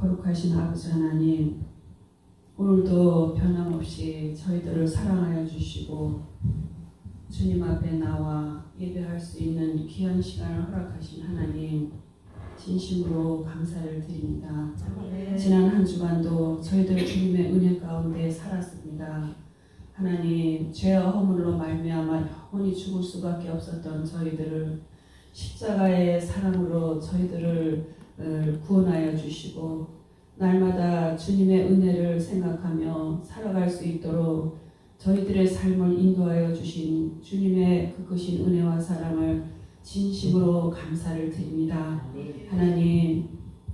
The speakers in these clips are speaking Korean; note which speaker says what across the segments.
Speaker 1: 거룩하신 아버지 하나님, 오늘도 변함없이 저희들을 사랑하여 주시고 주님 앞에 나와 예배할 수 있는 귀한 시간을 허락하신 하나님, 진심으로 감사를 드립니다. 지난 한 주간도 저희들 주님의 은혜 가운데 살았습니다. 하나님, 죄와 허물로 말미암아 영원히 죽을 수밖에 없었던 저희들을 십자가의 사랑으로 저희들을 구원하여 주시고 날마다 주님의 은혜를 생각하며 살아갈 수 있도록 저희들의 삶을 인도하여 주신 주님의 그 크신 은혜와 사랑을 진심으로 감사를 드립니다. 하나님,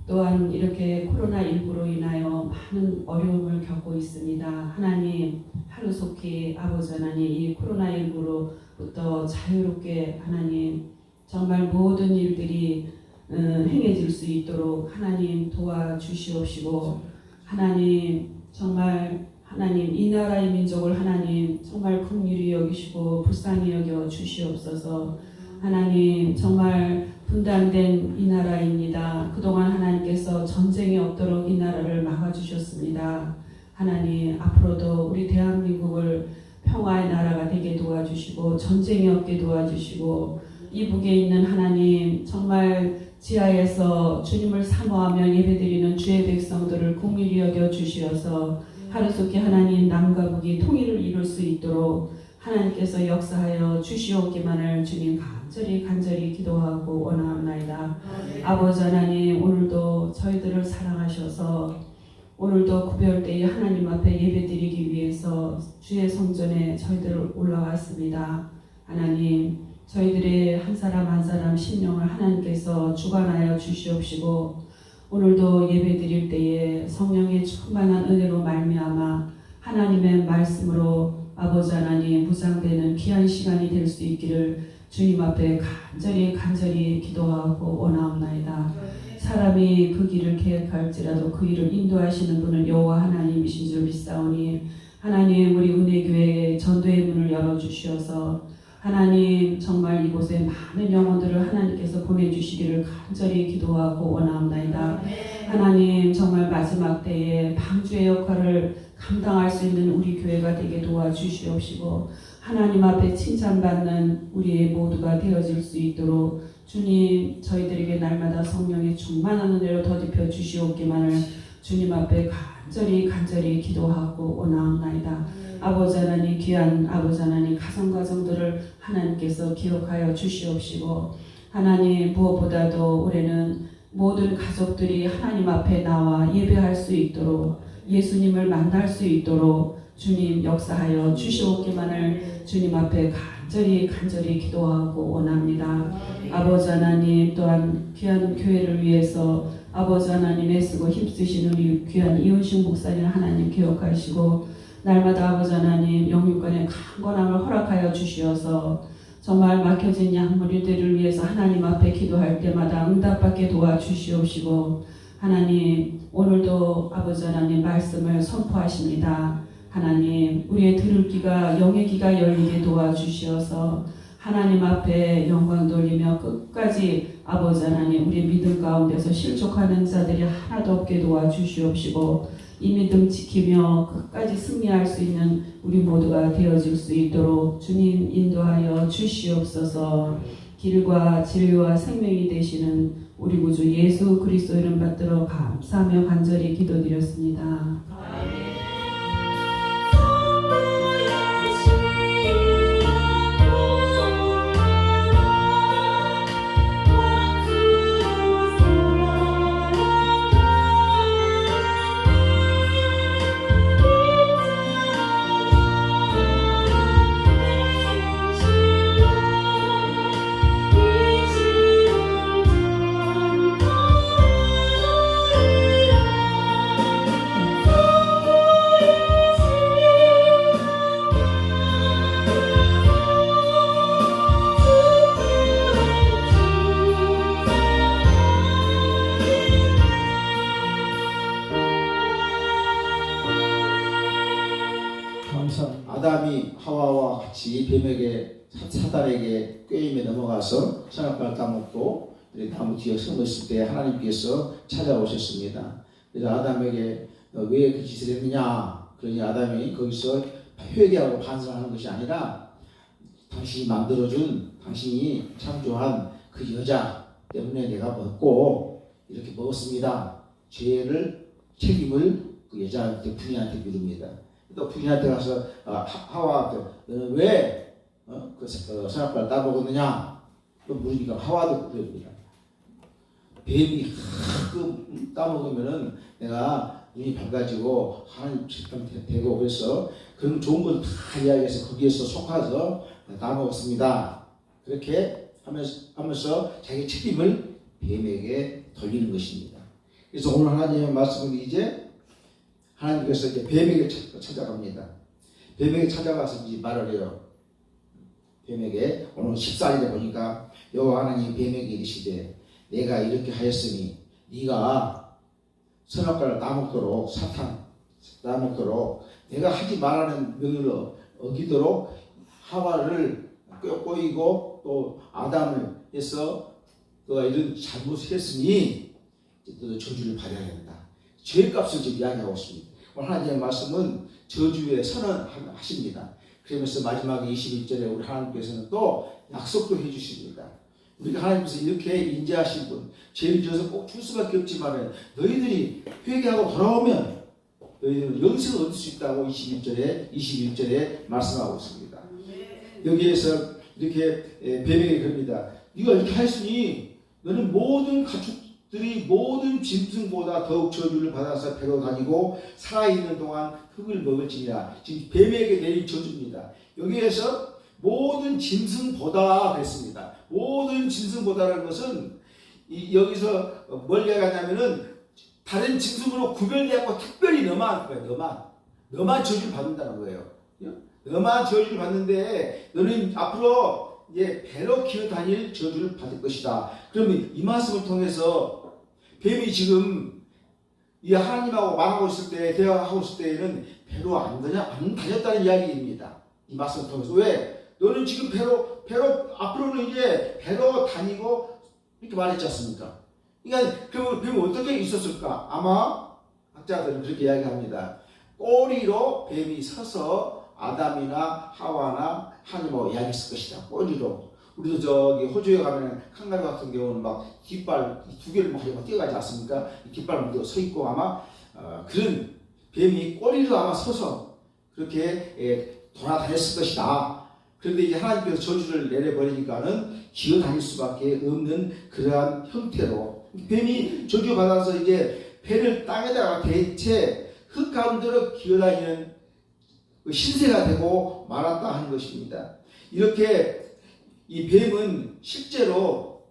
Speaker 1: 또한 이렇게 코로나19로 인하여 많은 어려움을 겪고 있습니다. 하나님, 하루속히 아버지 하나님, 이 코로나19로부터 자유롭게 하나님 정말 모든 일들이 행해질 수 있도록 하나님 도와주시옵시고, 하나님 정말 하나님 이 나라의 민족을 하나님 정말 긍휼히 여기시고 불쌍히 여겨 주시옵소서. 하나님, 정말 분단된 이 나라입니다. 그동안 하나님께서 전쟁이 없도록 이 나라를 막아주셨습니다. 하나님, 앞으로도 우리 대한민국을 평화의 나라가 되게 도와주시고 전쟁이 없게 도와주시고, 이북에 있는 하나님 정말 지하에서 주님을 사모하며 예배드리는 주의 백성들을 긍휼히 여겨 주시어서 하루속히 하나님 남과 북이 통일을 이룰 수 있도록 하나님께서 역사하여 주시옵기만을 주님 간절히 기도하고 원하옵나이다. 아버지 하나님, 오늘도 저희들을 사랑하셔서 오늘도 구별되이 하나님 앞에 예배드리기 위해서 주의 성전에 저희들 올라왔습니다. 하나님, 저희들의 한 사람 한 사람 심령을 하나님께서 주관하여 주시옵시고, 오늘도 예배드릴 때에 성령의 충만한 은혜로 말미암아 하나님의 말씀으로 아버지 하나님 무장되는 귀한 시간이 될 수 있기를 주님 앞에 간절히 기도하고 원하옵나이다. 사람이 그 길을 계획할지라도 그 길을 인도하시는 분은 여호와 하나님이신 줄 믿사오니, 하나님 우리 은혜교회의 전도의 문을 열어주시어서 하나님 정말 이곳에 많은 영혼들을 하나님께서 보내주시기를 간절히 기도하고 원하옵나이다. 하나님, 정말 마지막 때에 방주의 역할을 감당할 수 있는 우리 교회가 되게 도와주시옵시고, 하나님 앞에 칭찬받는 우리의 모두가 되어질 수 있도록 주님 저희들에게 날마다 성령의 충만한 은혜로 더딥혀 주시옵기만을 주님 앞에 간절히 기도하고 원하옵나이다. 아버지 하나님, 귀한 아버지 하나님, 가정들을 하나님께서 기억하여 주시옵시고, 하나님 무엇보다도 올해는 모든 가족들이 하나님 앞에 나와 예배할 수 있도록 예수님을 만날 수 있도록 주님 역사하여 주시옵기만을 주님 앞에 간절히 기도하고 원합니다. 아버지 하나님, 또한 귀한 교회를 위해서 아버지 하나님 애쓰고 힘쓰시는 우리 귀한 이은식 목사님 하나님 기억하시고, 날마다 아버지 하나님 영육간의 강건함을 허락하여 주시어서 정말 막혀진 양무리들을 위해서 하나님 앞에 기도할 때마다 응답받게 도와주시옵시고, 하나님 오늘도 아버지 하나님 말씀을 선포하십니다. 하나님, 우리의 들을 귀가 영의 귀가 열리게 도와주시어서 하나님 앞에 영광 돌리며 끝까지 아버지 하나님 우리 믿음 가운데서 실족하는 자들이 하나도 없게 도와주시옵시고, 이 믿음 지키며 끝까지 승리할 수 있는 우리 모두가 되어질 수 있도록 주님 인도하여 주시옵소서. 길과 진리와 생명이 되시는 우리 구주 예수 그리스도 이름 받들어 감사하며 간절히 기도드렸습니다.
Speaker 2: 아담이 하와와 같이 뱀에게 사단에게 꾀임에 넘어가서 선악과를 따먹고 나무 뒤에 숨었을 때 하나님께서 찾아오셨습니다. 그래서 아담에게 왜 그 짓을 했느냐? 그러니 아담이 거기서 회개하고 반성하는 것이 아니라 당신이 만들어준, 당신이 창조한 그 여자 때문에 내가 먹고 이렇게 먹었습니다. 죄를 책임을 그 여자한테 부인한테 미룹니다. 또 부인한테 가서 하와 너는 왜 선악과를 따먹었느냐? 또 물으니까 하와도 그럽니다. 뱀이 따먹으면은 내가 눈이 밝아지고 하나님 직감 되고 그래서 그런 좋은 걸 다 이야기해서 거기에서 속아서 따먹었습니다. 그렇게 하면서 자기 책임을 뱀에게 돌리는 것입니다. 그래서 오늘 하나님의 말씀은 이제 하나님께서 이제 뱀에게 찾아갑니다. 뱀에게 찾아가서 이제 말을 해요. 뱀에게 오늘 14절에 보니까 여호와 하나님이 뱀에게 이르시되 내가 이렇게 하였으니 네가 선악과를 따먹도록 따먹도록 내가 하지 말라는 명령을 어기도록 하와를 꼬이고 또 아담을 해서 너가 이런 잘못을 했으니 너도 저주를 받아야 된다. 죄값을 지금 이야기하고 있습니다. 오늘 하나님의 말씀은 저주에 선언하십니다. 그러면서 마지막에 21절에 우리 하나님께서는 또 약속도 해주십니다. 우리가 하나님께서 이렇게 인자하신 분, 죄를 지어서 꼭 줄 수밖에 없지만 너희들이 회개하고 돌아오면 너희들은 영생을 얻을 수 있다고 21절에 말씀하고 있습니다. 여기에서 이렇게 뱀에게 그럽니다. 네가 이렇게 하였으니 너는 모든 가축들이 모든 짐승보다 더욱 저주를 받아서 배로 다니고 살아있는 동안 흙을 먹을지니라. 지금 뱀에게 내린 저주입니다. 여기에서 모든 짐승보다 그랬습니다. 모든 짐승보다라는 것은 여기서 뭘 얘기하냐면은 다른 짐승으로 구별되었고 특별히 너만 저주를 받는다는 거예요. 너만 저주를 받는데 너는 앞으로 이제 배로 기어 다닐 저주를 받을 것이다. 그러면 이 말씀을 통해서 뱀이 지금 이 하나님하고 말하고 있을 때, 대화하고 있을 때에는 배로 안 다녔다는 이야기입니다. 이 말씀을 통해서. 왜? 너는 지금 배로 앞으로는 이제 배로 다니고 이렇게 말했지 않습니까? 그러니까 그러면 뱀이 어떻게 있었을까? 아마 학자들은 그렇게 이야기합니다. 꼬리로 뱀이 서서 아담이나 하와나 하나님하고 이야기했을 것이다. 꼬리로. 우리도 저기 호주에 가면 칸가루 같은 경우는 막 뒷발 두 개를 막 뛰어가지 않습니까? 뒷발 먼저 서 있고 아마 그런 뱀이 꼬리로 아마 서서 그렇게 돌아다녔을 것이다. 그런데 이제 하나님께서 저주를 내려버리니까는 기어 다닐 수밖에 없는 그러한 형태로 뱀이 저주받아서 이제 배를 땅에다가 대체 흙 가운데로 기어 다니는 신세가 되고 말았다 하는 것입니다. 이렇게 이 뱀은 실제로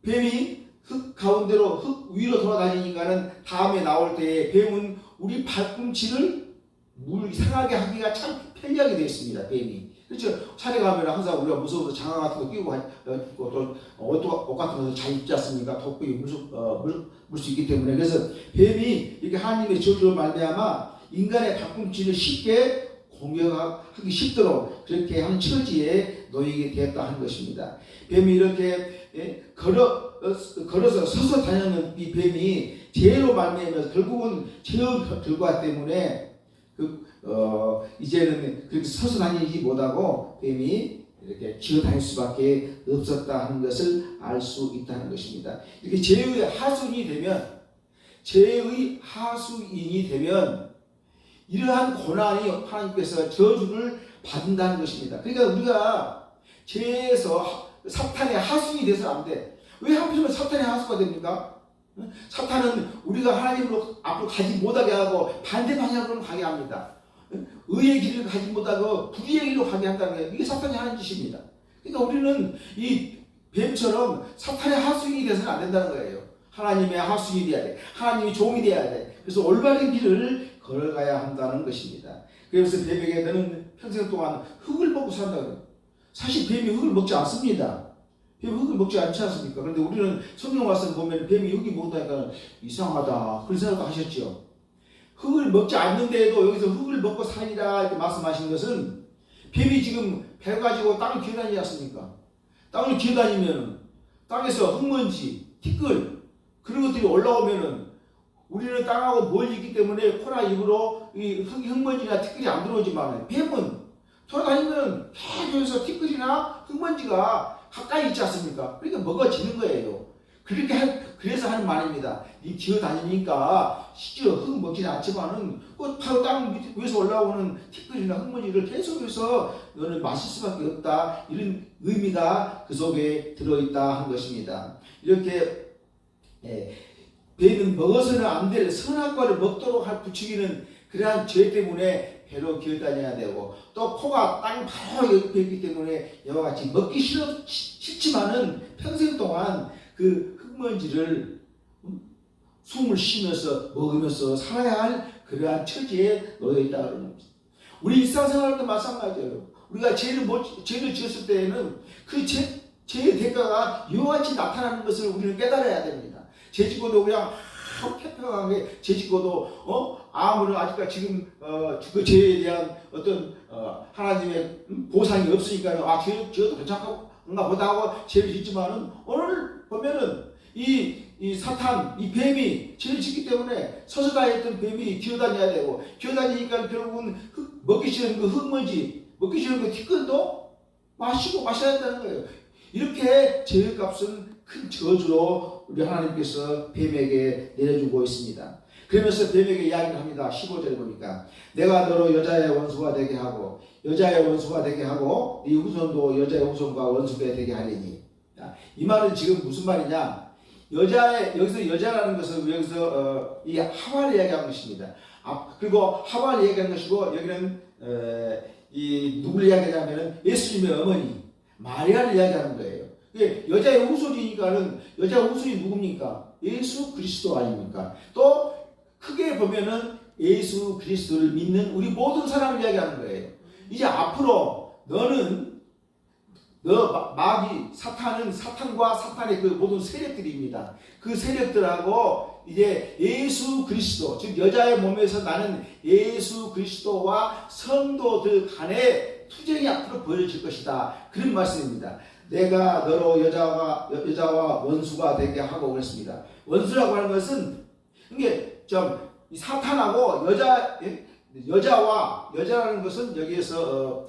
Speaker 2: 뱀이 흙 가운데로 흙 위로 돌아다니니까는 다음에 나올 때에 뱀은 우리 발꿈치를 물 상하게 하기가 참 편리하게 되어 있습니다. 뱀이. 그렇죠. 산에 가면 항상 우리가 무서워서 장화 같은 거 끼고 또 옷 같은 거 잘 입지 않습니까? 돋보기 물 수 있기 때문에. 그래서 뱀이 이렇게 하나님의 저주로 말미암아 인간의 발꿈치를 쉽게 공격하기 쉽도록 그렇게 한 처지에 놓이게 되었다 하는 것입니다. 뱀이 이렇게 걸어서 서서 다니는 이 뱀이 죄로 말미암아서 결국은 죄의 결과 때문에 이제는 그렇게 서서 다니지 못하고 뱀이 이렇게 기어 다닐 수밖에 없었다 하는 것을 알 수 있다는 것입니다. 이렇게 죄의 하수인이 되면 이러한 고난이 하나님께서 저주를 받는다는 것입니다. 그러니까 우리가 죄에서 사탄의 하수인이 돼서는 안 돼. 왜 하필이면 사탄의 하수가 됩니까? 사탄은 우리가 하나님으로 앞으로 가지 못하게 하고 반대 방향으로 가게 합니다. 의의 길을 가지 못하고 불의의 길로 가게 한다는 거예요. 이게 사탄이 하는 짓입니다. 그러니까 우리는 이 뱀처럼 사탄의 하수인이 돼서는 안 된다는 거예요. 하나님의 하수인이 돼야 돼. 하나님의 종이 돼야 돼. 그래서 올바른 길을 걸어가야 한다는 것입니다. 그래서 뱀에게 너는 평생 동안 흙을 먹고 산다고 해요. 사실 뱀이 흙을 먹지 않습니다. 뱀이 흙을 먹지 않지 않습니까? 그런데 우리는 성경 말씀 보면 뱀이 흙이 먹다니까 이상하다 그런 생각도 하셨죠. 흙을 먹지 않는데도 여기서 흙을 먹고 살리라 이렇게 말씀하신 것은 뱀이 지금 배 가지고 땅을 기어다니지 않습니까? 땅을 기어다니면 땅에서 흙먼지, 티끌 그런 것들이 올라오면은 우리는 땅하고 멀리 있기 때문에 코나 입으로 이 흙먼지나 티끌이 안 들어오지만 뱀은 돌아다니면 계속해서 티끌이나 흙먼지가 가까이 있지 않습니까? 그러니까 먹어지는 거예요. 그래서 하는 말입니다. 이 기어다니니까 실제로 흙 먹지는 않지만은 바로 땅 밑에 위에서 올라오는 티끌이나 흙먼지를 계속해서 너는 마실 수밖에 없다. 이런 의미가 그 속에 들어있다 하는 것입니다. 이렇게 뱀은 먹어서는 안 될 선악과를 먹도록 할 부추기는 그러한 죄 때문에 배로 기어다녀야 되고, 또 코가 땅 바로 옆에 있기 때문에 이와 같이 먹기 싫지만은 평생 동안 그 흙먼지를 숨을 쉬면서 먹으면서 살아야 할 그러한 처지에 놓여 있다는 겁니다. 우리 일상생활도 마찬가지예요. 우리가 죄를 지었을 때에는 그 죄의 대가가 이와 같이 나타나는 것을 우리는 깨달아야 됩니다. 죄 짓고도 그냥 평평하게 죄 짓고도 아무런 아직까지 지금 그 죄에 대한 어떤 하나님의 보상이 없으니까 죄도 괜찮은가 보다 하고 죄를 짓지만은 오늘 보면은 이 사탄, 이 뱀이 죄를 짓기 때문에 서서다했던 뱀이 기어다녀야 되고, 기어다니니까 결국은 먹기 싫은 그 흙먼지, 먹기 싫은 그 티끌도 마셔야 된다는 거예요. 이렇게 죄의 값은 큰 저주로 우리 하나님께서 뱀에게 내려주고 있습니다. 그러면서 뱀에게 이야기를 합니다. 15절에 보니까 내가 너로 여자의 원수가 되게 하고 여자의 원수가 되게 하고 네 후손도 여자의 후손과 원수가 되게 하리니. 이 말은 지금 무슨 말이냐? 여기서 여자라는 것은 여기서 이 하와를 이야기하는 것입니다. 그리고 하와를 이야기하는 것이고, 여기는 이 누구를 이야기하냐면은 예수님의 어머니 마리아를 이야기하는 거예요. 여자의 후손이니까는 여자의 후손이 누굽니까? 예수 그리스도 아닙니까? 또 크게 보면은 예수 그리스도를 믿는 우리 모든 사람을 이야기하는 거예요. 이제 앞으로 마귀, 사탄과 사탄의 그 모든 세력들입니다. 그 세력들하고 이제 예수 그리스도, 즉 여자의 몸에서 나는 예수 그리스도와 성도들 간의 투쟁이 앞으로 벌어질 것이다. 그런 말씀입니다. 내가 너로 여자와 원수가 되게 하고 그랬습니다. 원수라고 하는 것은 이게 이 사탄하고 여자라는 것은 여기에서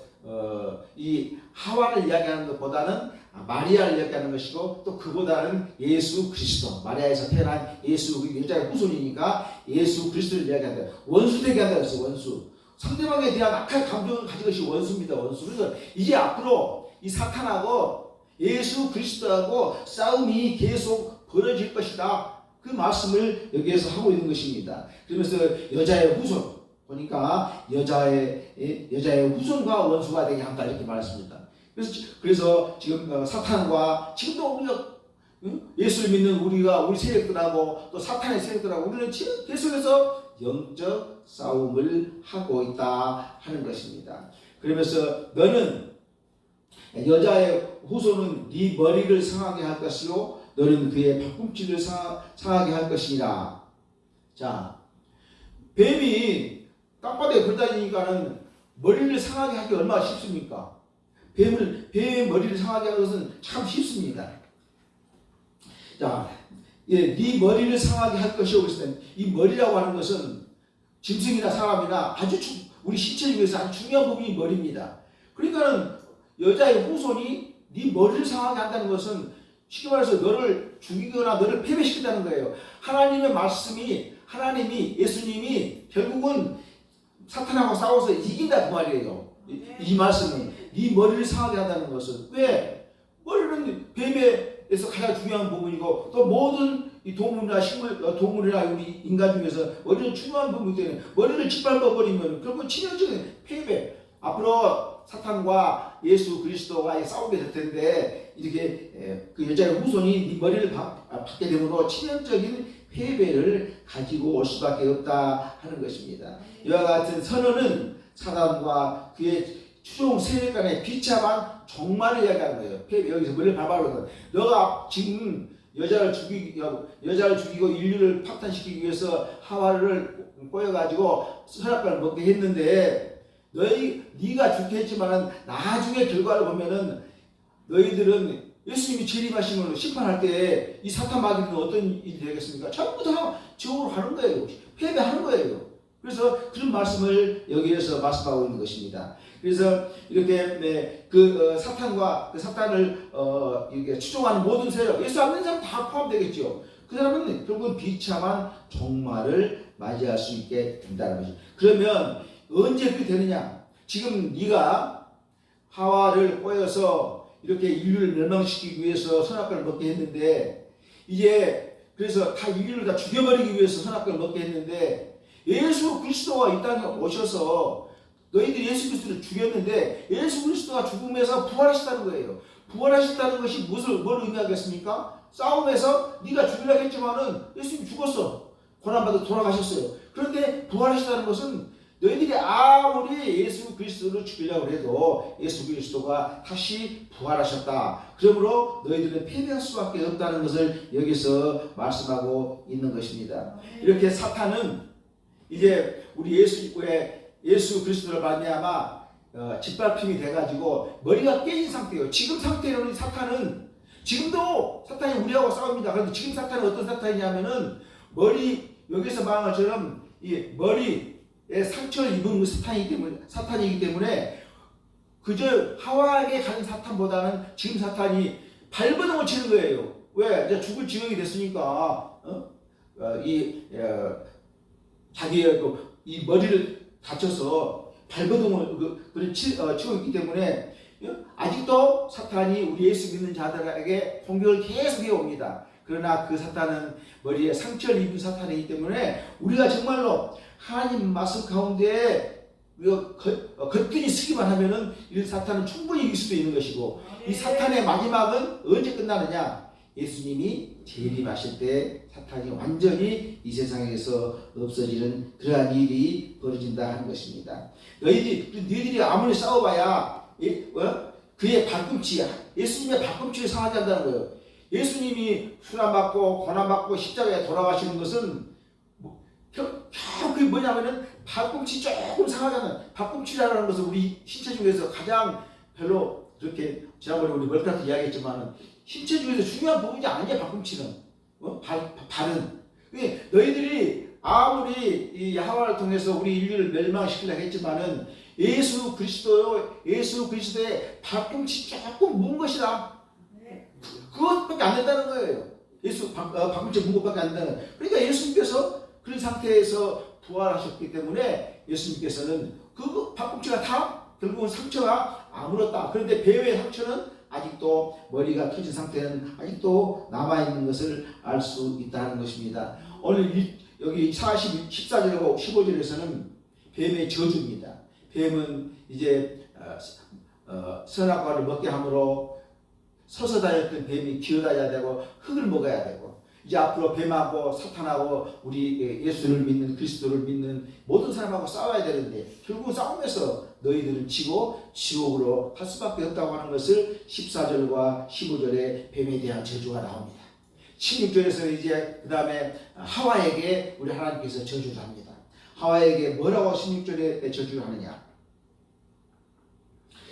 Speaker 2: 이 하와를 이야기하는 것보다는 마리아를 이야기하는 것이고, 또 그보다는 예수 그리스도, 마리아에서 태어난 예수, 여자의 후손이니까 예수 그리스도를 이야기한다. 원수 되게 한다 그랬어요. 원수. 상대방에 대한 악한 감정을 가진 것이 원수입니다. 원수. 그래서 이제 앞으로 이 사탄하고 예수 그리스도하고 싸움이 계속 벌어질 것이다. 그 말씀을 여기에서 하고 있는 것입니다. 그러면서 여자의 후손 보니까 여자의 후손과 원수가 되게 한다 이렇게 말했습니다. 그래서 지금 사탄과 지금도 우리가 예수를 믿는 우리 세력들하고 또 사탄의 세력들하고 우리는 계속해서 영적 싸움을 하고 있다 하는 것입니다. 그러면서 너는 여자의 후손은 네 머리를 상하게 할 것이요 너는 그의 팔꿈치를 상하게 할 것이니라. 자, 뱀이 땅바닥에 걸다니니까는 머리를 상하게 하기 얼마나 쉽습니까? 뱀의 머리를 상하게 하는 것은 참 쉽습니다. 자, 네 머리를 상하게 할 것이요. 그랬을 때 이 머리라고 하는 것은 짐승이나 사람이나 아주 우리 신체 중에서 아주 중요한 부분이 머리입니다. 그러니까는 여자의 후손이 네 머리를 상하게 한다는 것은 쉽게 말해서 너를 죽이거나 너를 패배시킨다는 거예요. 하나님의 말씀이 예수님이 결국은 사탄하고 싸워서 이긴다 그 말이에요. 이 말씀은 네 머리를 상하게 한다는 것은 왜? 머리는 뱀에서 가장 중요한 부분이고 또 모든 이 동물이나 우리 인간 중에서 머리는 중요한 부분이기 때문에 머리를 짓밟아버리면 결국 치명적인 패배. 앞으로 사탄과 예수 그리스도가 싸우게 될 텐데 이렇게 그 여자의 후손이 네 머리를 받게 되므로 치명적인 패배를 가지고 올 수밖에 없다 하는 것입니다. 이와 같은 선언은 사단과 그의 추종 세력 간의 비참한 종말을 이야기하는 거예요. 패배, 여기서 머리를 밟아버리는 너가 지금 여자를 죽이고 인류를 파탄시키기 위해서 하와를 꼬여가지고 선악과를 먹게 했는데 네가 죽게 했지만 나중에 결과를 보면은 너희들은 예수님이 재림하시면 심판할 때 이 사탄 마귀는 어떤 일이 되겠습니까? 전부 다 지옥으로 가는 거예요. 패배하는 거예요. 그래서 그런 말씀을 여기에서 말씀하고 있는 것입니다. 그래서 이렇게 사탄과 사탄을 이렇게 추종하는 모든 세력, 예수 안 믿는 사람 다 포함되겠죠. 그 사람은 결국은 비참한 종말을 맞이할 수 있게 된다는 거죠. 그러면 언제 그렇게 되느냐? 지금 네가 하와를 꼬여서 이렇게 인류를 멸망시키기 위해서 선악과를 먹게 했는데, 이제 그래서 다 인류를 다 죽여버리기 위해서 선악과를 먹게 했는데, 예수 그리스도가 이 땅에 오셔서 너희들이 예수 그리스도를 죽였는데 예수 그리스도가 죽음에서 부활하셨다는 거예요. 부활하셨다는 것이 뭘 의미하겠습니까? 싸움에서 네가 죽으려고 했지만은 예수님이 죽었어. 고난받아 돌아가셨어요. 그런데 부활하셨다는 것은 너희들이 아무리 예수 그리스도를 죽이려고 해도 예수 그리스도가 다시 부활하셨다. 그러므로 너희들은 패배할 수밖에 없다는 것을 여기서 말씀하고 있는 것입니다. 이렇게 사탄은 이제 우리 예수 그리스도를 말미암아 짓밟힘이 돼가지고 머리가 깨진 상태예요. 지금 상태로는 사탄은 지금도 사탄이 우리하고 싸웁니다. 그런데 지금 사탄은 어떤 사탄이냐면은 여기서 말한 것처럼 이 머리에 상처를 입은 사탄이기 때문에 그저 하와에게 가는 사탄보다는 지금 사탄이 발버둥을 치는 거예요. 왜? 이제 죽을 지경이 됐으니까 자기의 이 머리를 다쳐서 발버둥을 치고 있기 때문에 아직도 사탄이 우리 예수 믿는 자들에게 공격을 계속 해옵니다. 그러나 그 사탄은 머리에 상처를 입은 사탄이기 때문에 우리가 정말로 하나님 말씀 가운데 거뜬히 쓰기만 하면은 이 사탄은 충분히 이길 수도 있는 것이고, 이 사탄의 마지막은 언제 끝나느냐? 예수님이 재림하실 때 사탄이 완전히 이 세상에서 없어지는 그러한 일이 벌어진다 하는 것입니다. 너희들이 아무리 싸워봐야 그의 발꿈치, 예수님의 발꿈치를 상하게 한다는 거예요. 예수님이 수난받고 고난받고 십자가에 돌아가시는 것은 그게 뭐냐면은 발꿈치 조금 상하게 하는, 발꿈치라는 것은 우리 신체 중에서 가장 별로 그렇게 지난번에 우리 멀카트 이야기했지만은 신체 중에서 중요한 부분이 아니야. 발꿈치는 발은. 너희들이 아무리 이 하와를 통해서 우리 인류를 멸망시키려고 했지만은 예수 그리스도의 발꿈치 조금 문 것이다. 그것밖에 안 된다는 거예요. 발꿈치 문 것밖에 안 된다는 거예요. 그러니까 예수님께서 그런 상태에서 부활하셨기 때문에 예수님께서는 그 발꿈치가 다 결국은 상처가 아물었다. 그런데 배의 상처는 아직도 머리가 터진 상태는 아직도 남아있는 것을 알 수 있다는 것입니다. 오늘 여기 14절하고 15절에서는 뱀의 저주입니다. 뱀은 이제 선악과를 먹게 함으로 서서 다녔던 뱀이 기어다녀야 되고 흙을 먹어야 되고, 이제 앞으로 뱀하고 사탄하고 우리 예수를 믿는 그리스도를 믿는 모든 사람하고 싸워야 되는데 결국 싸움에서 너희들은 지고 지옥으로 갈 수밖에 없다고 하는 것을 14절과 15절에 뱀에 대한 저주가 나옵니다. 16절에서 이제 그 다음에 하와에게 우리 하나님께서 저주를 합니다. 하와에게 뭐라고 16절에 저주를 하느냐?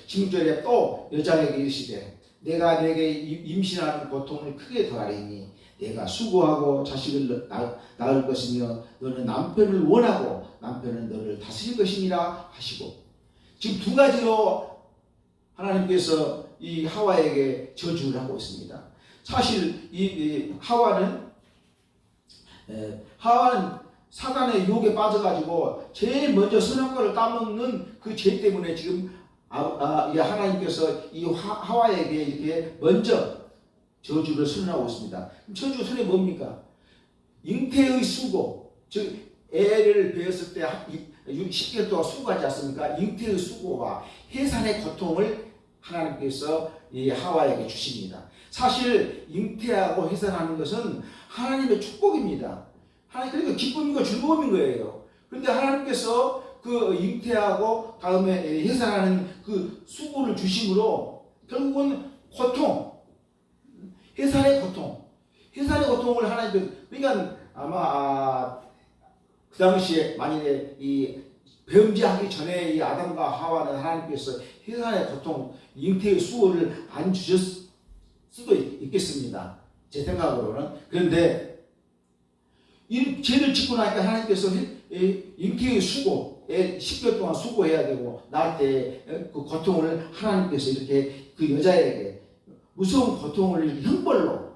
Speaker 2: 16절에 또 여자에게 이르시되 내가 내게 임신하는 고통을 크게 더하리니 내가 수고하고 자식을 낳을 것이며 너는 남편을 원하고 남편은 너를 다스릴 것이니라 하시고, 지금 두 가지로 하나님께서 이 하와에게 저주를 하고 있습니다. 사실 이 하와는 사단의 유혹에 빠져가지고 제일 먼저 선악과를 따먹는 그 죄 때문에 지금 하나님께서 이 하와에게 이렇게 먼저 저주를 선언하고 있습니다. 저주 선언이 뭡니까? 잉태의 수고, 즉 애를 배었을 때 10개월 동안 수고하지 않습니까? 잉태의 수고와 해산의 고통을 하나님께서 이 하와에게 주십니다. 사실 잉태하고 해산하는 것은 하나님의 축복입니다. 그러니까 기쁨이고 즐거움인 거예요. 그런데 하나님께서 그 잉태하고 다음에 해산하는 그 수고를 주심으로 결국은 고통, 해산의 고통을 하나님께서, 그러니까 아마 그 당시에 만일에 이 범죄하기 전에 이 아담과 하와는 하나님께서 해산의 고통, 잉태의 수고를 안 수도 있겠습니다. 제 생각으로는. 그런데 이 죄를 짓고 나니까 하나님께서 잉태의 수고, 10개월 동안 수고해야 되고 낳을 때 그 고통을 하나님께서 이렇게 그 여자에게 무서운 고통을 이렇게 형벌로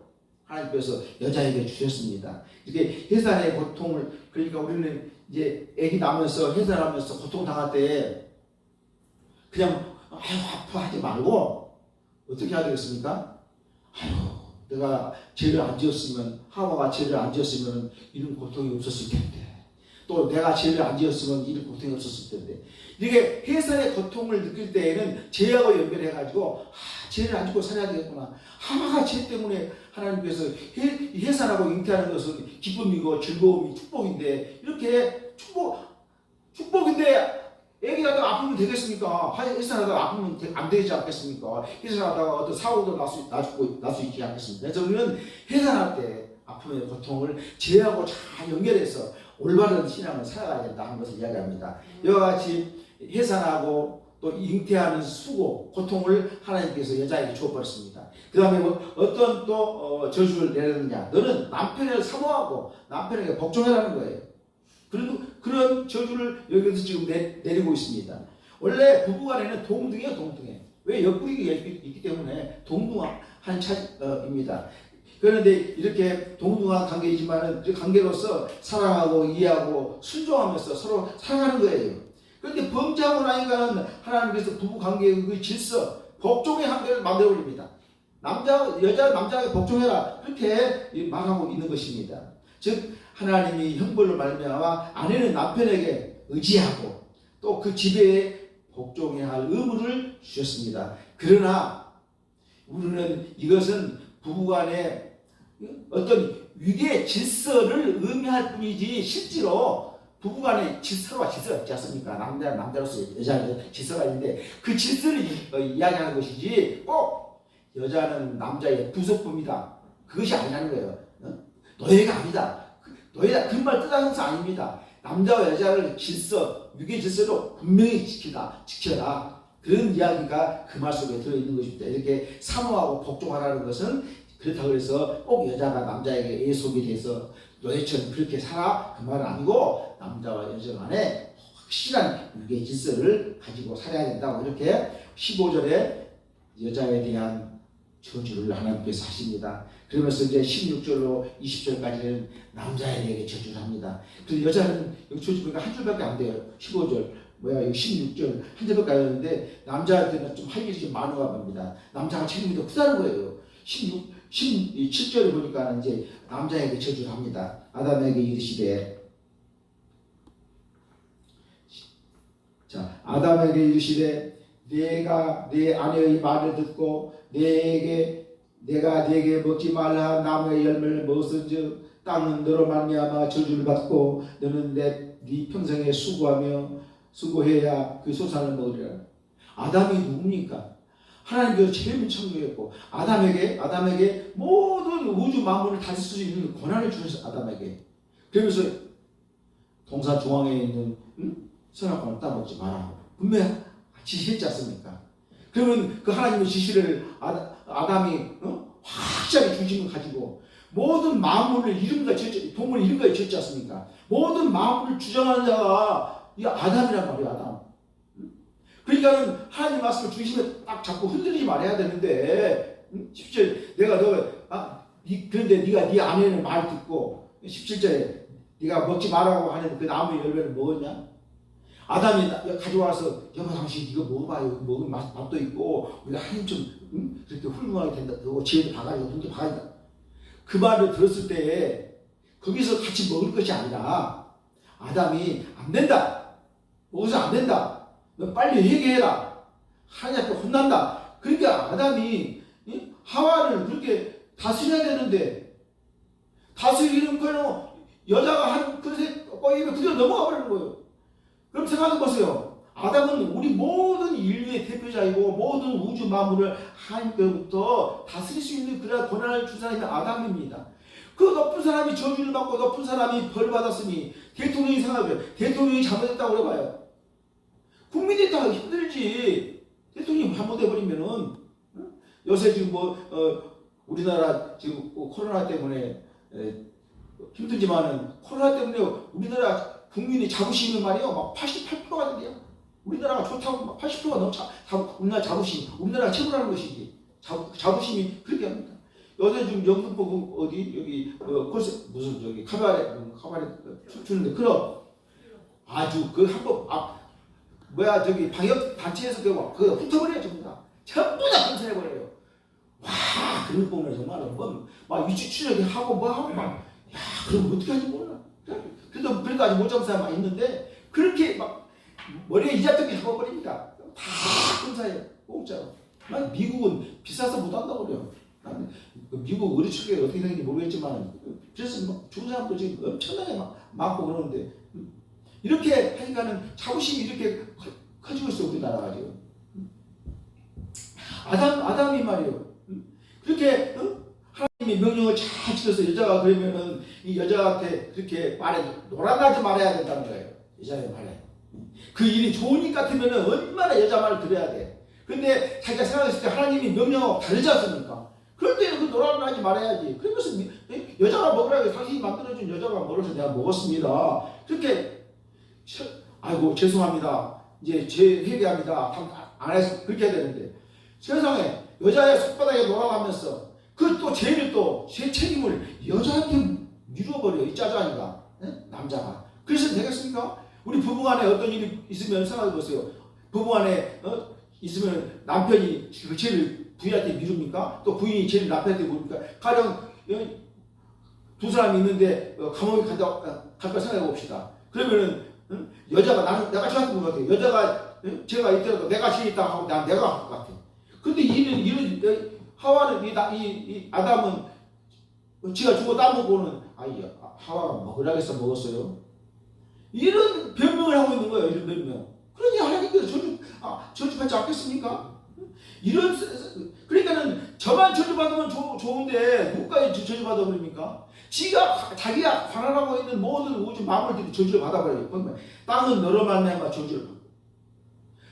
Speaker 2: 하나님께서 여자에게 주셨습니다. 이렇게 해산의 고통을, 그러니까 우리는 이제 아기 낳으면서 해산하면서 고통 당할 때 그냥 아유 아파하지 말고 어떻게 해야 되겠습니까? 아유 내가 죄를 안 지었으면, 하와가 죄를 안 지었으면 이런 고통이 없었을 텐데, 또 내가 죄를 안 지었으면 이런 고통이 없었을 텐데, 이렇게 해산의 고통을 느낄 때에는 죄하고 연결해가지고 죄를 안 짓고 살아야 되겠구나. 하와가 죄 때문에 하나님께서 해산하고 잉태하는 것은 기쁨이고 즐거움이 축복인데, 이렇게 축복인데 애기하다가 아프면 되겠습니까? 해산하다가 아프면 안 되지 않겠습니까? 해산하다가 어떤 사고도 날 수 있지 않겠습니까? 그래서 우리는 해산할 때 아픔의 고통을 죄하고 잘 연결해서 올바른 신앙을 살아가야 된다 하는 것을 이야기합니다. 이와 같이 해산하고 또 잉태하는 수고, 고통을 하나님께서 여자에게 주어버렸습니다. 그 다음에 어떤 또 저주를 내렸느냐. 너는 남편을 사모하고 남편에게 복종해라는 거예요. 그런 저주를 여기서 지금 내리고 있습니다. 원래 부부간에는 동등이에요, 동등해. 왜? 옆구리가 있기 때문에 동등한 차입니다. 그런데 이렇게 동등한 관계이지만은 그 관계로서 사랑하고 이해하고 순종하면서 서로 살아가는 거예요. 그런데 범죄하고 나니까는 하나님께서 부부 관계의 그 질서, 복종의 한계를 만들어버립니다. 남자가 복종해라, 그렇게 말하고 있는 것입니다. 즉 하나님이 형벌로 말미암아 아내는 남편에게 의지하고 또 그 지배에 복종해야 할 의무를 주셨습니다. 그러나 우리는 이것은 부부간의 어떤 위계 질서를 의미할 뿐이지, 실제로 부부간의 질서가 있지 않습니까? 남자로서 여자는 질서가 있는데 그 질서를 이야기하는 것이지, 꼭 여자는 남자의 부속품이다, 그것이 아니라는 거예요. 노예가 아니다. 노예다, 그 말 뜻하는 것은 아닙니다. 남자와 여자를 질서, 유괴 질서로 분명히 지켜라. 그런 이야기가 그 말 속에 들어있는 것입니다. 이렇게 사모하고 복종하라는 것은, 그렇다고 해서 꼭 여자가 남자에게 애속이 돼서 노예처럼 그렇게 살아, 그 말은 아니고, 남자와 여자 간에 확실한 유괴 질서를 가지고 살아야 된다고, 이렇게 15절에 여자에 대한 저주를 하나님께서 하십니다. 그러면서 이제 16절로 20절까지는 남자에게 저주를 합니다. 그래서 여자는 여기 저주 보니까 한 줄밖에 안 돼요. 15절, 여기 16절 한 절밖에 안 되는데 남자한테는 좀 할 일이 좀 많은가 봅니다. 남자가 책임이 더 크다는 거예요. 17절에 보니까 이제 남자에게 저주를 합니다. 아담에게 이르시되, 자, 아담에게 이르시되 내가 내 아내의 말을 듣고 내가 네게 먹지 말라 한 나무의 열매를 먹었은즉 땅은 너로 말미암아 저주를 받고 너는 네 평생에 수고해야 그 소산을 먹으리라. 아담이 누굽니까? 하나님께서 제일 창조했고 아담에게 모든 우주 만물을 다스릴 수 있는 권한을 주셨어요. 아담에게. 그러면서 동산 중앙에 있는 선악과를 따먹지 마라. 분명히 지시했지 않습니까? 그러면 그 하나님의 지시를 아담이 확실하게 중심을 가지고 모든 만물을 이름과 동물 이름까지 지었지 않습니까? 모든 만물을 주장하는 자가 이 아담이란 말이에요. 아담. 그러니까는 하나님 말씀을 중심에 딱 잡고 흔들리지 말아야 되는데, 17절 그런데 네가 네 아내는 말 듣고 17절에 네가 먹지 말라고 하는 그 나무의 열매를 먹었냐? 아담이 가져와서 여보 당신 이거 먹어봐요. 먹으면 맛도 있고 우리가 하나님 좀 그렇게 훌륭하게 된다. 그리고 지혜도 박아주고 돈도 박아준다. 그 말을 들었을 때 거기서 같이 먹을 것이 아니라 아담이 안 된다. 먹어서 안 된다. 너 빨리 회개해라. 하나님 앞에 혼난다. 그러니까 아담이 하와를 그렇게 다스려야 되는데 다스리는 거는 여자가 한 그릇에 꼬이면 그대로 넘어가 버리는 거예요. 그럼 생각해보세요. 아담은 우리 모든 인류의 대표자이고 모든 우주 만물을 하나님께로부터 다스릴 수 있는 그런 권한을 준 사람이 아담입니다. 그 높은 사람이 저주를 받고 높은 사람이 벌을 받았으니 대통령이 생각해요. 대통령이 잘못했다고 그래봐요. 국민들이 다 힘들지. 대통령이 잘못해버리면은 요새 지금 우리나라 지금 코로나 때문에 힘들지만은 코로나 때문에 우리나라 국민의 자부심이 말이요 막 88%가 된대요. 우리나라가 좋다고 막 80%가 넘어 우리나라 자부심, 우리나라 최고라는 것이지. 자부심이 그렇게 합니다. 요새 지금 영등 보고 어디 여기 콘서 무슨 저기 카바레 주는데 그럼 아주 그 한번 뭐야 저기 방역 단체에서 그 훑어버려요 전부 다 검사해버려요. 와 그런 보면 정말 막 위치 추적이 하고 뭐 하고 막 야 그럼 어떻게 하지 몰라. 그래도 아직 못 잡은 사람 있는데 그렇게 막 머리에 이자떡이 잡아버립니다. 다 검사해요 공짜로. 미국은 비싸서 못 한다고 그래요. 미국 의료체계가 어떻게 되는지 모르겠지만 그래서 막 죽은 사람도 지금 엄청나게 많고 그러는데 이렇게 하니까는 자부심이 이렇게 커지고 있어 우리나라가 지금. 아담이 말이에요. 그렇게 하나님의 명령을 잘 지켜서 여자가 그러면은 이 여자한테 그렇게 놀아나지 말아야 된다는 거예요. 여자의 말에. 그 일이 좋은 일 같으면은 얼마나 여자 말을 들어야 돼. 근데 자기가 생각했을 때 하나님이 명령하고 다르지 않습니까? 그럴 때는 그 놀아나지 말아야지. 그러면서 여자가 먹으라고 당신이 만들어준 여자가 먹어서 내가 먹었습니다. 그렇게 아이고 죄송합니다. 이제 제 회개합니다. 안 해서 그렇게 해야 되는데 세상에 여자의 손바닥에 놀아가면서 그 또 죄를 또 제 책임을 여자한테 밀어버려 이 짜자니까 남자가. 그래서 되겠습니까? 우리 부부간에 어떤 일이 있으면 생각해 보세요. 부부간에 있으면 남편이 그 죄를 부인한테 미룹니까? 또 부인이 죄를 남편한테 미룹니까? 가령 두 사람이 있는데 감옥에 갈까 생각해 봅시다. 그러면은 여자가 내가 저한테 것 같아요. 여자가 제가 있더라도 내가 죄 있다고 하고 내가 할 것 같아. 근데 이런 하와는 이 아담은 지가 죽어 따먹고는 하와가 먹으라고 해서 먹었어요. 이런 변명을 하고 있는 거예요. 이런 변명. 그러니 하나님께서 저주받지 않겠습니까? 그러니까는 저만 저주받으면 좋은데 누구까지 저주받아 버립니까? 자기가 관할하고 있는 모든 우주 만물들이 저주를 받아버려요. 땅은 너로 말미암아 저주를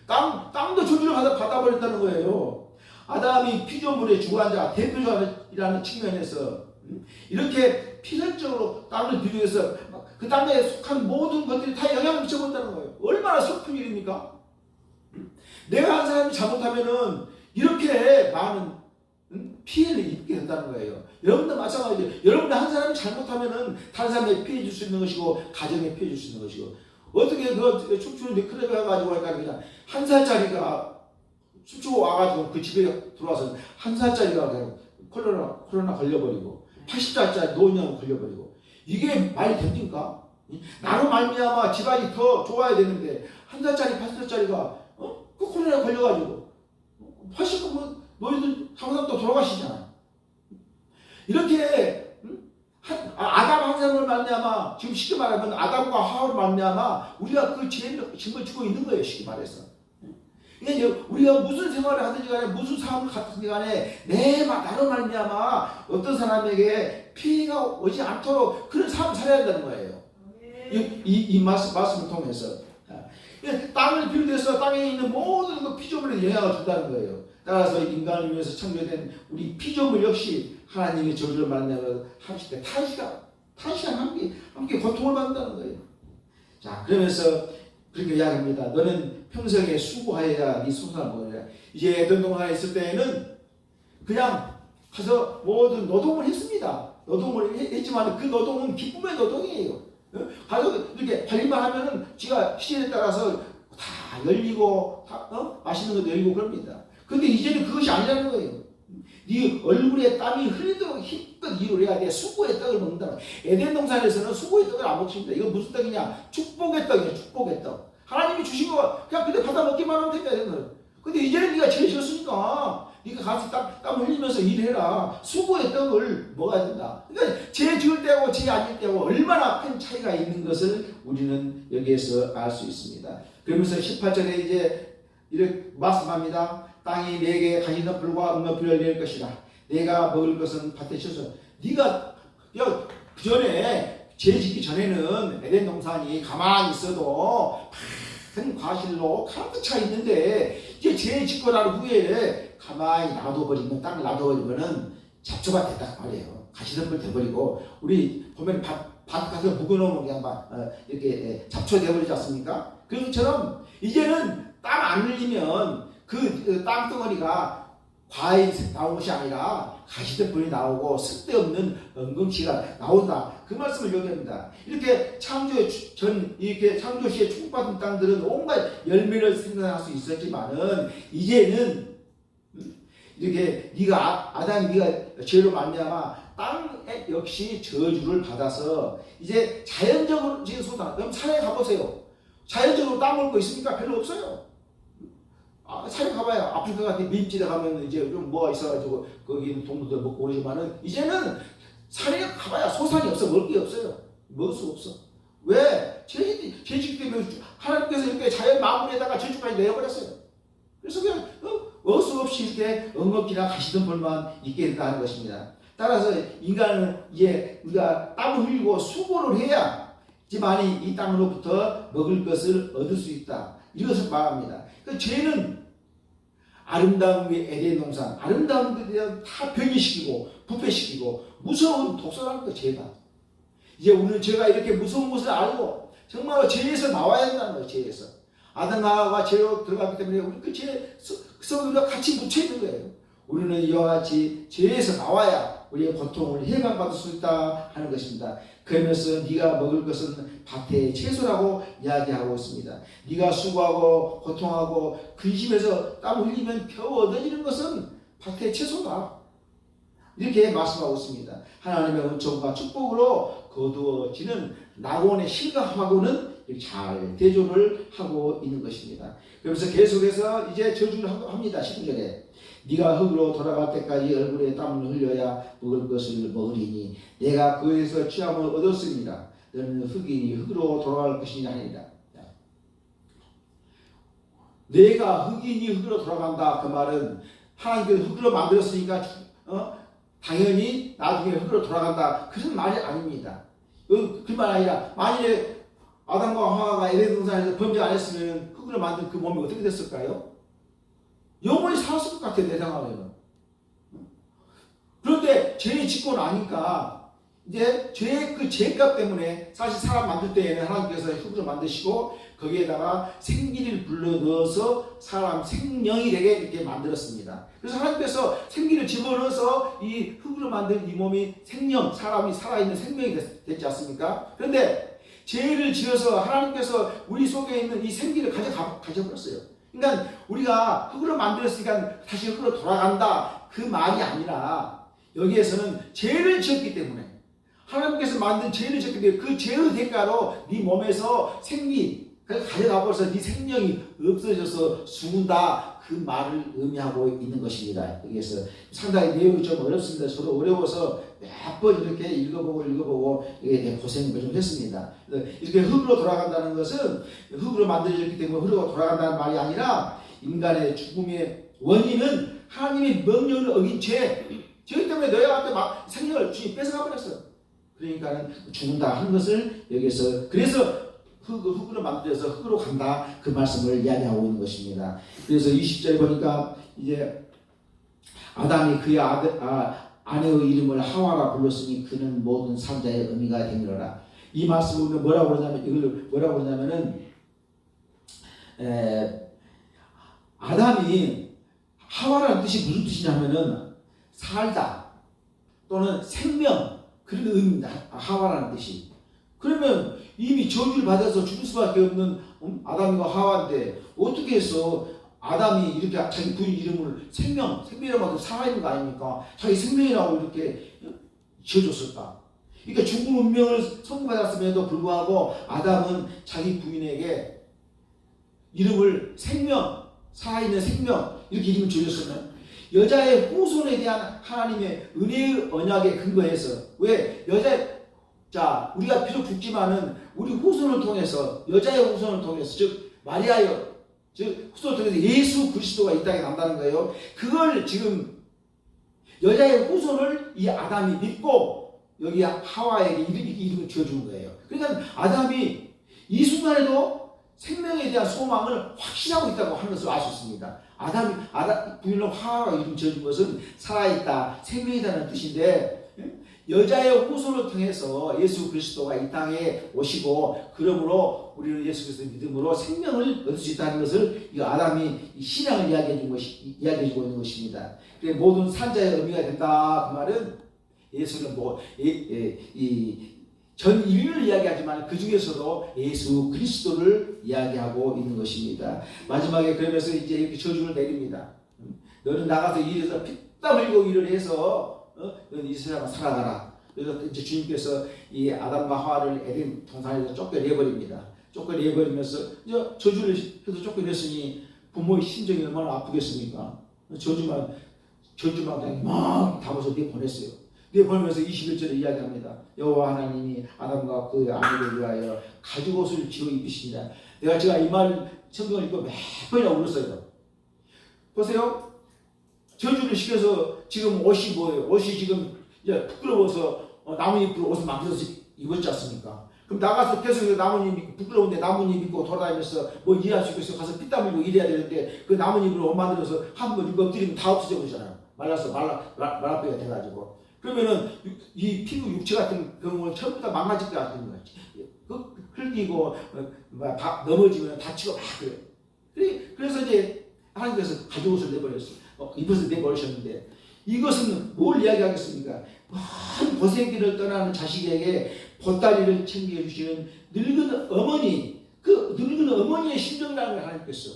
Speaker 2: 받고 땅도 저주를 받아버린다는 거예요. 아담이 피조물의 주관자, 대표자라는 측면에서 이렇게 필연적으로 땅을 비교해서 그 땅에 속한 모든 것들이 다 영향을 미쳐본다는 거예요. 얼마나 슬픈 일입니까? 내가 한 사람이 잘못하면은 이렇게 많은 피해를 입게 된다는 거예요. 여러분도 마찬가지예요. 여러분도 한 사람이 잘못하면은 다른 사람에게 피해 줄 수 있는 것이고 가정에 피해 줄 수 있는 것이고 어떻게 그 춤추는데 클럽에 가가지고 할까 그냥 한 살짜리가 춤추고 와가지고 그 집에 들어와서 한 살짜리가 그냥 코로나 걸려버리고 80살짜리 노인형 걸려버리고 이게 말이 됩니까? 나로 말미암아 집안이 더 좋아야 되는데 한 살짜리 80살짜리가 그 코로나에 걸려가지고 80분 노인들 항상 또 돌아가시잖아요. 이렇게 아담 한 사람을 말미암아 지금 쉽게 말하면 아담과 하와를 말미암아 우리가 그 죄를 짊어지고 있는 거예요. 쉽게 말해서. 그러니까 우리가 무슨 생활을 하든지 간에 무슨 삶을 갖든지 간에 나로 말미암아 어떤 사람에게 피해가 오지 않도록 그런 삶을 살아야 한다는 거예요. 이 말씀을 통해서 땅을 비롯해서 땅에 있는 모든 그 피조물에 영향을 준다는 거예요. 따라서 인간을 위해서 창조된 우리 피조물 역시 하나님의 저주를 만나서 하실 때 탄시간 함께 고통을 받는다는 거예요. 자, 그러면서 그렇게 이야기합니다. 너는 평생에 수고하여야 네 소산을 먹으리라. 이제 에덴 동산에 있을 때에는 그냥 가서 모든 노동을 했습니다. 노동을 했지만 그 노동은 기쁨의 노동이에요. 가서 이렇게 관리만 하면은 지가 시간에 따라서 다 열리고 맛있는 것도 열리고 그럽니다. 근데 이제는 그것이 아니라는 거예요. 네 얼굴에 땀이 흘리도록 힘껏 일을 해야 돼. 수고의 떡을 먹는다. 에덴 동산에서는 수고의 떡을 안 먹습니다. 이거 무슨 떡이냐? 축복의 떡이에요. 축복의 떡. 하나님이 주신 거 그냥 그때 받아 먹기만 하면 됩니다. 이거는. 근데 이제는 네가 죄 지었으니까 네가 가서 땀 흘리면서 일해라. 수고의 떡을 먹어야 된다. 그러니까 죄 지을 때하고 죄 안 지을 때하고 얼마나 큰 차이가 있는 것을 우리는 여기에서 알 수 있습니다. 그러면서 18절에 이제 이렇게 말씀합니다. 땅이 내게 가시는 풀과 응어풀을 낼 것이라. 내가 먹을 것은 밭에 쳐서 네가 그 전에 죄 짓기 전에는 에덴 동산이 가만히 있어도 큰 과실로 가득 차 있는데 이제 죄 짓고 난 후에 가만히 놔둬버리면 땅을 놔둬버리면은 잡초가 됐다 말이에요. 가시덤불 돼버리고 우리 보면 밭 가서 묵어놓으면 그냥 막 이렇게 잡초 돼버리지 않습니까? 그런 것처럼 이제는 땀 안 흘리면 그 땅덩어리가 과일 나온 것이 아니라 가시덤불이 나오고 쓸데없는 엉겅퀴가 나온다. 그 말씀을 요구합니다. 이렇게 이렇게 창조시에 축복받은 땅들은 온갖 열매를 생산할 수 있었지만은 이제는 이렇게 아담이 네가 죄로 말미암아 땅 역시 저주를 받아서 이제 자연적으로 지금 쏟아. 그럼 산에 가보세요. 자연적으로 땅 먹을 거 있습니까? 별로 없어요. 산에 가봐요. 아프리카 같은 밀지대 가면 이제 좀 뭐가 있어가지고 거기 동물들 먹고 그러지만은 이제는 산에 가봐야 소산이 없어. 먹을 게 없어요. 먹을 수 없어. 왜? 죄짓기 때문에 하나님께서 이렇게 자연 마무리에다가 저주까지 내어버렸어요. 그래서 그냥 어쩔 수 없이 이렇게 엉겅퀴나 가시덤불만 있게 된다는 것입니다. 따라서 인간은 이제 우리가 땀을 흘리고 수고를 해야지만이 이 땅으로부터 먹을 것을 얻을 수 있다. 이것을 말합니다. 그 죄는 아름다운 게 에덴 동산, 아름다운 것에 대한 다 변이시키고 부패시키고 무서운 독소라는 거 죄다. 이제 우리는 죄가 이렇게 무서운 것을 알고 정말로 죄에서 나와야 한다는 거예요. 죄에서. 아담과 하와가 죄로 들어갔기 때문에 우리 그 죄 속에 우리가 같이 묻혀 있는 거예요. 우리는 이와 같이 죄에서 나와야 우리의 고통을 해방받을 수 있다 하는 것입니다. 그러면서 네가 먹을 것은 밭의 채소라고 이야기하고 있습니다. 네가 수고하고 고통하고 근심해서 땀 흘리면 겨우 얻어지는 것은 밭의 채소다. 이렇게 말씀하고 있습니다. 하나님의 은총과 축복으로 거두어지는 낙원의 실과하고는 잘 대조를 하고 있는 것입니다. 그러면서 계속해서 이제 저주를 합니다. 19절에 네가 흙으로 돌아갈 때까지 얼굴에 땀을 흘려야 먹을 것을 먹으리니 내가 그에서 취함을 얻었습니다. 너는 흙이니 흙으로 돌아갈 것이니 아니라. 내가 흙이니 흙으로 돌아간다. 그 말은 하나님께서 흙으로 만들었으니까 당연히 나중에 흙으로 돌아간다. 그런 말이 아닙니다. 그 말 아니라 만일에 아담과 하와가 에덴 동산에서 범죄 안 했으면 흙으로 만든 그 몸이 어떻게 됐을까요? 영원히 살았을 것 같아요. 내 생각에는. 그런데 죄 짓고 나니까 이제 그 죄값 때문에 사실 사람 만들 때에는 하나님께서 흙으로 만드시고 거기에다가 생기를 불러넣어서 사람 생명이 되게 이렇게 만들었습니다. 그래서 하나님께서 생기를 집어넣어서 이 흙으로 만든 이 몸이 사람이 살아있는 생명이 됐지 않습니까? 그런데 죄를 지어서 하나님께서 우리 속에 있는 이 생기를 가져버렸어요. 그러니까 우리가 흙으로 만들었으니까 다시 흙으로 돌아간다. 그 말이 아니라 여기에서는 죄를 지었기 때문에 하나님께서 만든 죄를 지었기 때문에 그 죄의 대가로 네 몸에서 그걸 가져가 버려서 네 생명이 없어져서 죽는다. 그 말을 의미하고 있는 것입니다. 여기에서 상당히 내용이 좀 어렵습니다. 저도 어려워서 몇 번 이렇게 읽어보고 이게 고생을 좀 했습니다. 이렇게 흙으로 돌아간다는 것은 흙으로 만들어졌기 때문에 흙으로 돌아간다는 말이 아니라 인간의 죽음의 원인은 하나님의 명령을 어긴 죄 때문에 너희한테 생명을 주님 뺏어가 버렸어. 그러니까는 죽는다 하는 것을 여기서 그래서 흙으로 만들어서 흙으로 간다 그 말씀을 이야기하고 있는 것입니다. 그래서 20절에 보니까 이제 아담이 그의 아내의 이름을 하와라 불렀으니 그는 모든 산자의 의미가 되느라. 이 말씀을 뭐라고 그러냐면 이걸 뭐라고 그러냐면은 아담이 하와라는 뜻이 무슨 뜻이냐면은 살다 또는 생명 그런 의미입니다. 하와라는 뜻이. 그러면 이미 저주를 받아서 죽을 수밖에 없는 아담과 하와인데 어떻게 해서 아담이 이렇게 자기 부인 이름을 생명이라고 해도 살아있는 거 아닙니까? 자기 생명이라고 이렇게 지어줬을까? 그러니까 죽은 운명을 선고받았음에도 불구하고 아담은 자기 부인에게 이름을 살아있는 생명 이렇게 이름을 지어줬으면 여자의 후손에 대한 하나님의 은혜의 언약에 근거해서 왜 우리가 비록 죽지만은 우리 후손을 통해서 여자의 후손을 통해서 즉 마리아의 후손을 통해서 예수 그리스도가 이 땅에 난다는 거예요. 그걸 지금 여자의 후손을 이 아담이 믿고 여기 하와에게 이름을 지어준 거예요. 그러니까 아담이 이 순간에도 생명에 대한 소망을 확신하고 있다고 하는 것을 알 수 있습니다. 아담 부인을 화로 이름 지어준 것은 살아있다, 생명이다는 뜻인데, 여자의 후손을 통해서 예수 그리스도가 이 땅에 오시고, 그러므로 우리는 예수 그리스도의 믿음으로 생명을 얻을 수 있다는 것을 이 아담이 이 신앙을 이야기해주고 있는 것입니다. 그래 모든 산자의 의미가 된다. 그 말은 예수는 전 인류를 이야기하지만 그 중에서도 예수 그리스도를 이야기하고 있는 것입니다. 마지막에 그러면서 이제 이렇게 저주를 내립니다. 너는 나가서 일해서 피땀 흘리고 일을 해서 너는 이 세상을 살아가라. 그래서 이제 주님께서 이 아담과 하와를 에덴 동산에서 쫓겨내버립니다. 쫓겨내버리면서 이제 저주를 해서 쫓겨냈으니 부모의 심정이 얼마나 아프겠습니까? 저주만 그냥 막 담아서 내보냈어요. 내보내면서 21절에 이야기합니다. 여호와 하나님이 아담과 그의 아내를 위하여 가죽옷을 지어 입히시니라. 제가 이 말을 성경을 읽고 몇 번이나 울었어요. 보세요. 저주를 시켜서 지금 옷이 뭐예요? 옷이 지금 이제 부끄러워서 나뭇잎으로 옷을 만들어서 입었지 않습니까? 그럼 나가서 계속해서 나뭇잎 부끄러운데 나뭇잎 입고 돌아다니면서 뭐 일할 수 있겠어요? 가서 피땀 흘리고 일해야 되는데 그 나뭇잎으로 옷 만들어서 한 번 입고 엎드리면 다 없어져 버리잖아요. 말라서 말라뼈가 돼가지고. 그러면은 이 피부 육체 같은 경우는 전부 다 망가질 것 같은 거지. 흘리고 넘어지면 다치고 막 그래요. 그래서 이제 하나님께서 가죽옷을 내버렸어요. 입어서 내버리셨는데 이것은 뭘 이야기하겠습니까? 먼 고생길을 떠나는 자식에게 보따리를 챙겨주시는 늙은 어머니, 그 늙은 어머니의 심정이라는 걸 하나님께서.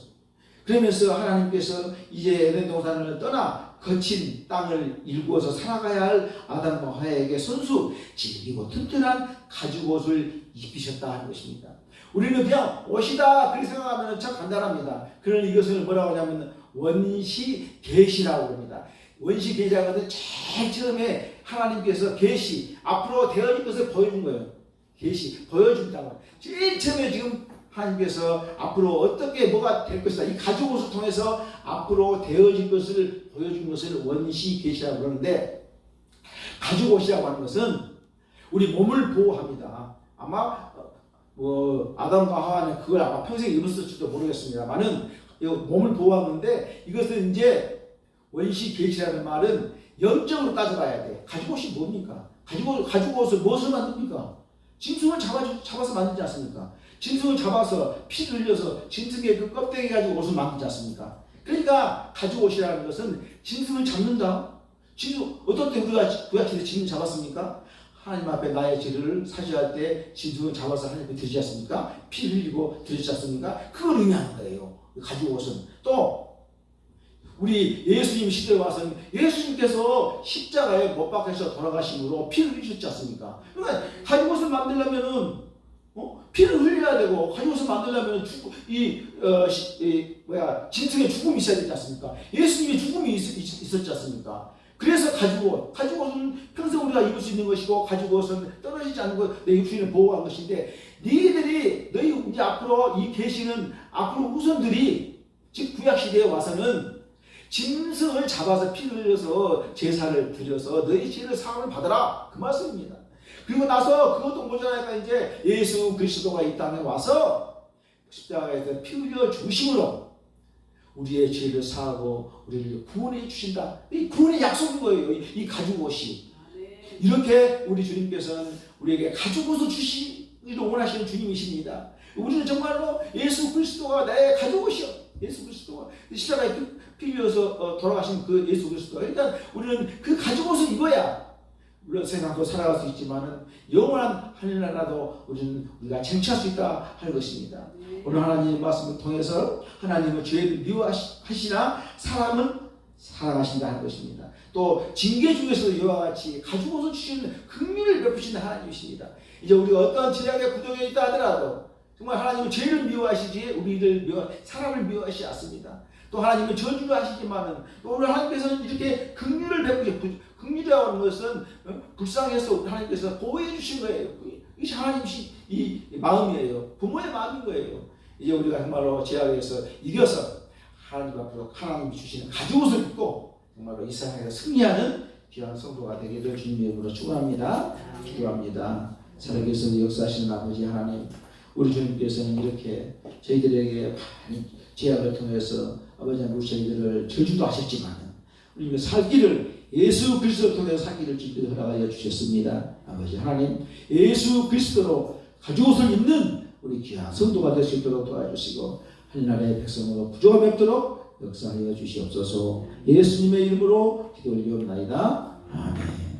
Speaker 2: 그러면서 하나님께서 이제 에덴 동산을 떠나 거친 땅을 일구어서 살아가야 할 아담과 하와에게 손수 질기고 튼튼한 가죽옷을 입히셨다 하는 것입니다. 우리는 그냥 옷이다 그렇게 생각하면 참 간단합니다. 그러나 이것을 뭐라고 하냐면 원시 계시라고 합니다. 원시 계시라는 제일 처음에 하나님께서 계시, 앞으로 되어질 것을 보여준 거예요. 계시, 보여준다고. 제일 처음에 지금 하나님께서 앞으로 어떻게 뭐가 될 것이다. 이 가죽옷을 통해서 앞으로 되어질 것을 보여준 것을 원시 계시라고 그러는데, 가죽옷이라고 하는 것은 우리 몸을 보호합니다. 아마 아담과 하와는 그걸 아마 평생 입었을지도 모르겠습니다만은 몸을 보호하는데, 이것은 이제 원시 계시라는 말은 영적으로 따져봐야 돼. 가죽옷이 뭡니까? 가죽옷을 무엇을 만듭니까? 짐승을 잡아서 만들지 않습니까? 짐승을 잡아서 피를 흘려서 짐승의 그 껍데기 가지고 옷을 만들지 않습니까? 그러니까 가죽옷이라는 것은 짐승을 잡는다. 어떤 때 우리가 구약시대 짐승 잡았습니까? 하나님 앞에 나의 죄를 사죄할 때 짐승을 잡아서 하나님께 드리지 않습니까? 피 흘리고 드리지 않습니까? 그걸 의미하는 거예요. 가죽옷은. 또 우리 예수님 시대에 와서는 예수님께서 십자가에 못 박혀서 돌아가심으로 피를 흘리셨지 않습니까? 그러니까 가죽옷을 만들려면은 피를 흘려야 되고, 가죽옷을 만들려면 짐승의 죽음이 있어야 되지 않습니까? 예수님의 죽음이 있었지 않습니까? 그래서 가죽옷은 평생 우리가 입을 수 있는 것이고, 가죽옷은 떨어지지 않는 것, 내 육신을 보호한 것인데, 너희 이제 앞으로 이 계시는 앞으로 후손들이, 즉 구약시대에 와서는 짐승을 잡아서 피를 흘려서 제사를 드려서 너희 죄를 사함을 받아라, 그 말씀입니다. 그리고 나서 그것도 모자라니까 이제 예수 그리스도가 이 땅에 와서 십자가에서 피 흘려 주심으로 우리의 죄를 사하고 우리를 구원해 주신다. 이 구원의 약속인 거예요. 이 가죽옷이. 이렇게 우리 주님께서는 우리에게 가죽옷을 주시기를 원하시는 주님이십니다. 우리는 정말로 예수 그리스도가 나의 가죽옷이요. 예수 그리스도가 십자가에 피 흘려서 돌아가신 그 예수 그리스도. 그러니까 우리는 그 가죽옷을 입어야 물론 세상도 살아갈 수 있지만은 영원한 하늘나라도 우리가 쟁취할 수 있다 하는 것입니다. 오늘 하나님의 말씀을 통해서 하나님은 죄를 미워하시나 사람은 사랑하신다 하는 것입니다. 또 징계 중에서도 이와 같이 가죽옷을 주시는 긍휼을 베푸시는 하나님이십니다. 이제 우리가 어떠한 죄악의 구덩이에 있다 하더라도 정말 하나님은 죄를 미워하시지 사람을 미워하시지 않습니다. 또 하나님은 저주를 하시지만은 또 오늘 하나님께서는 이렇게 긍휼을 베푸시고, 긍휼이라고 하는 것은 불쌍해서 하나님께서 보호해 주신 거예요. 이것이 하나님의 이 마음이에요. 부모의 마음인 거예요. 이제 우리가 정말로 죄악에서 이겨서 하나님 앞으로 하나님이 주시는 가죽옷을 입고 정말로 이 세상에서 승리하는 귀한 성도가 되기를 주님의 이름으로 축원합니다. 기도합니다. 살아계신 역사하시는 아버지 하나님, 우리 주님께서는 이렇게 저희들에게 많은 제약을 통해서 아버지 하나님 우리 저희들을 저주도 하셨지만 우리 살기를 예수 그리스도를 통해서 살기를 주님께서 허락하여 주셨습니다. 아버지 하나님 예수 그리스도로 가죽옷을 입는 우리 귀한 성도가 될 수 있도록 도와주시고 하늘나라의 백성으로 부족함이 없도록 역사하여 주시옵소서. 예수님의 이름으로 기도 올리옵나이다. 아멘.